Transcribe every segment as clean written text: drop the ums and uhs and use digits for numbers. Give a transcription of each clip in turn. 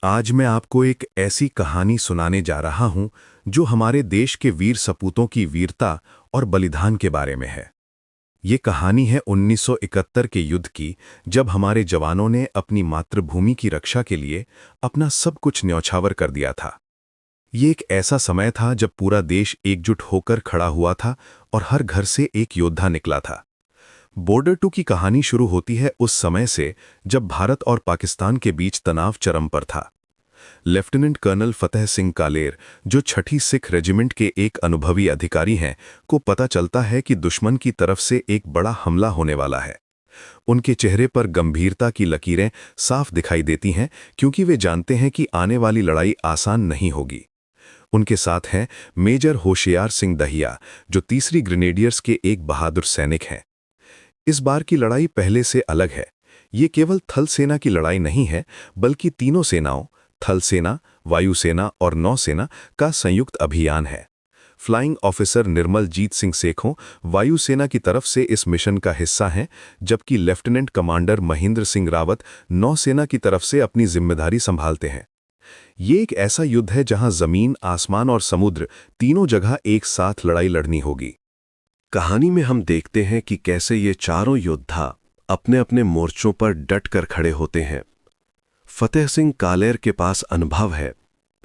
आज मैं आपको एक ऐसी कहानी सुनाने जा रहा हूं जो हमारे देश के वीर सपूतों की वीरता और बलिदान के बारे में है। ये कहानी है 1971 के युद्ध की, जब हमारे जवानों ने अपनी मातृभूमि की रक्षा के लिए अपना सब कुछ न्यौछावर कर दिया था। ये एक ऐसा समय था जब पूरा देश एकजुट होकर खड़ा हुआ था और हर घर से एक योद्धा निकला था। बॉर्डर 2 की कहानी शुरू होती है उस समय से जब भारत और पाकिस्तान के बीच तनाव चरम पर था। लेफ्टिनेंट कर्नल फतेह सिंह कालेर, जो 6ठी सिख रेजिमेंट के एक अनुभवी अधिकारी हैं, को पता चलता है कि दुश्मन की तरफ से एक बड़ा हमला होने वाला है। उनके चेहरे पर गंभीरता की लकीरें साफ दिखाई देती हैं, क्योंकि वे जानते हैं कि आने वाली लड़ाई आसान नहीं होगी। उनके साथ हैं मेजर होशियार सिंह दहिया, जो 3री ग्रेनेडियर्स के एक बहादुर सैनिक हैं। इस बार की लड़ाई पहले से अलग है। ये केवल थल सेना की लड़ाई नहीं है, बल्कि तीनों सेनाओं, थल सेना, वायुसेना और नौसेना का संयुक्त अभियान है। फ्लाइंग ऑफिसर निर्मलजीत सिंह सेखों वायुसेना की तरफ से इस मिशन का हिस्सा हैं, जबकि लेफ्टिनेंट कमांडर महेंद्र सिंह रावत नौसेना की तरफ से अपनी जिम्मेदारी संभालते हैं। ये एक ऐसा युद्ध है जहां जमीन, आसमान और समुद्र तीनों जगह एक साथ लड़ाई लड़नी होगी। कहानी में हम देखते हैं कि कैसे ये चारों योद्धा अपने अपने मोर्चों पर डट कर खड़े होते हैं। फतेह सिंह कालेर के पास अनुभव है,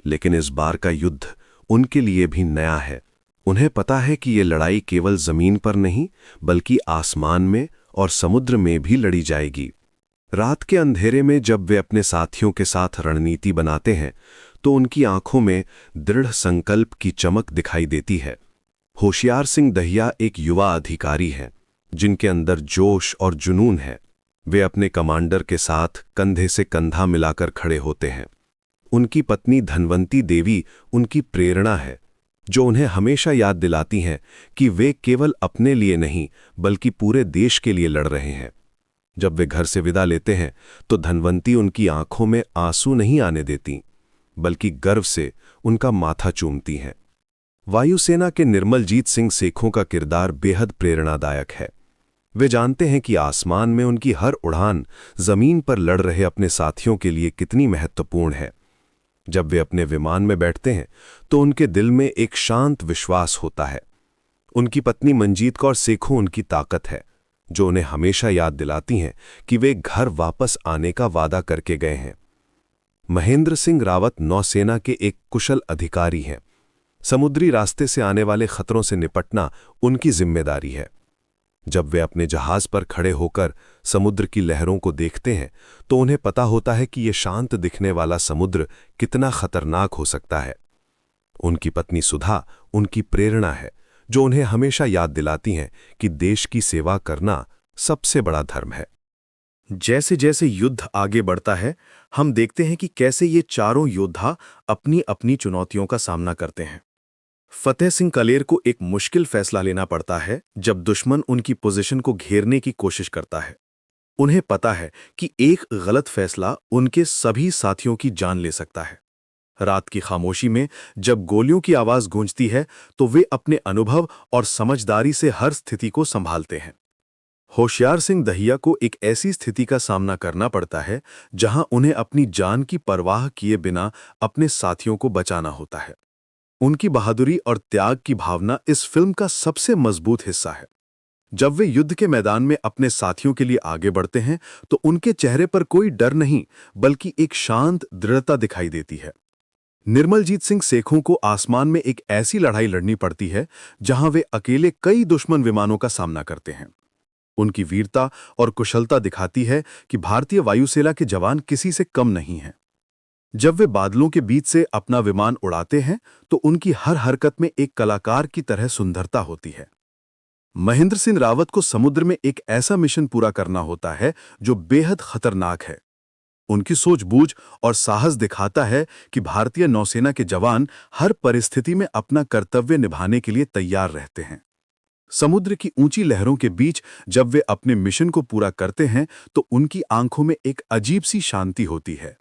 लेकिन इस बार का युद्ध उनके लिए भी नया है। उन्हें पता है कि ये लड़ाई केवल जमीन पर नहीं, बल्कि आसमान में और समुद्र में भी लड़ी जाएगी। रात के अंधेरे में जब वे अपने साथियों के साथ रणनीति बनाते हैं, तो उनकी आंखों में दृढ़ संकल्प की चमक दिखाई देती है। होशियार सिंह दहिया एक युवा अधिकारी हैं, जिनके अंदर जोश और जुनून है। वे अपने कमांडर के साथ कंधे से कंधा मिलाकर खड़े होते हैं। उनकी पत्नी धनवंती देवी उनकी प्रेरणा है, जो उन्हें हमेशा याद दिलाती हैं कि वे केवल अपने लिए नहीं, बल्कि पूरे देश के लिए लड़ रहे हैं। जब वे घर से विदा लेते हैं, तो धनवंती उनकी आंखों में आंसू नहीं आने देती, बल्कि गर्व से उनका माथा चूमती हैं। वायुसेना के निर्मलजीत सिंह सेखों का किरदार बेहद प्रेरणादायक है। वे जानते हैं कि आसमान में उनकी हर उड़ान जमीन पर लड़ रहे अपने साथियों के लिए कितनी महत्वपूर्ण है। जब वे अपने विमान में बैठते हैं, तो उनके दिल में एक शांत विश्वास होता है। उनकी पत्नी मंजीत कौर सेखों उनकी ताकत है, जो उन्हें हमेशा याद दिलाती हैं कि वे घर वापस आने का वादा करके गए हैं। महेंद्र सिंह रावत नौसेना के एक कुशल अधिकारी हैं। समुद्री रास्ते से आने वाले खतरों से निपटना उनकी जिम्मेदारी है। जब वे अपने जहाज पर खड़े होकर समुद्र की लहरों को देखते हैं, तो उन्हें पता होता है कि यह शांत दिखने वाला समुद्र कितना खतरनाक हो सकता है। उनकी पत्नी सुधा उनकी प्रेरणा है, जो उन्हें हमेशा याद दिलाती हैं कि देश की सेवा करना सबसे बड़ा धर्म है। जैसे जैसे युद्ध आगे बढ़ता है, हम देखते हैं कि कैसे ये चारों योद्धा अपनी अपनी चुनौतियों का सामना करते हैं। फतेह सिंह कालेर को एक मुश्किल फैसला लेना पड़ता है जब दुश्मन उनकी पोजीशन को घेरने की कोशिश करता है। उन्हें पता है कि एक गलत फैसला उनके सभी साथियों की जान ले सकता है। रात की खामोशी में जब गोलियों की आवाज गूंजती है, तो वे अपने अनुभव और समझदारी से हर स्थिति को संभालते हैं। होशियार सिंह दहिया को एक ऐसी स्थिति का सामना करना पड़ता है जहां उन्हें अपनी जान की परवाह किए बिना अपने साथियों को बचाना होता है। उनकी बहादुरी और त्याग की भावना इस फिल्म का सबसे मजबूत हिस्सा है। जब वे युद्ध के मैदान में अपने साथियों के लिए आगे बढ़ते हैं, तो उनके चेहरे पर कोई डर नहीं, बल्कि एक शांत दृढ़ता दिखाई देती है। निर्मलजीत सिंह सेखों को आसमान में एक ऐसी लड़ाई लड़नी पड़ती है जहां वे अकेले कई दुश्मन विमानों का सामना करते हैं। उनकी वीरता और कुशलता दिखाती है कि भारतीय वायुसेना के जवान किसी से कम नहीं हैं। जब वे बादलों के बीच से अपना विमान उड़ाते हैं, तो उनकी हर हरकत में एक कलाकार की तरह सुंदरता होती है। महेंद्र सिंह रावत को समुद्र में एक ऐसा मिशन पूरा करना होता है जो बेहद खतरनाक है। उनकी सूझबूझ और साहस दिखाता है कि भारतीय नौसेना के जवान हर परिस्थिति में अपना कर्तव्य निभाने के लिए तैयार रहते हैं। समुद्र की ऊंची लहरों के बीच जब वे अपने मिशन को पूरा करते हैं, तो उनकी आंखों में एक अजीब सी शांति होती है।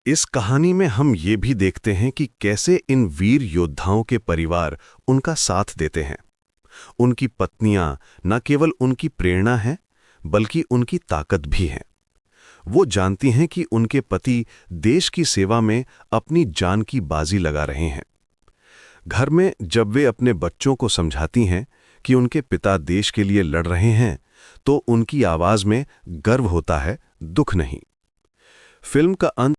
इस कहानी में हम ये भी देखते हैं कि कैसे इन वीर योद्धाओं के परिवार उनका साथ देते हैं। उनकी पत्नियां न केवल उनकी प्रेरणा हैं, बल्कि उनकी ताकत भी हैं। वो जानती हैं कि उनके पति देश की सेवा में अपनी जान की बाजी लगा रहे हैं। घर में जब वे अपने बच्चों को समझाती हैं कि उनके पिता देश के लिए लड़ रहे हैं, तो उनकी आवाज में गर्व होता है, दुख नहीं। फिल्म का अंत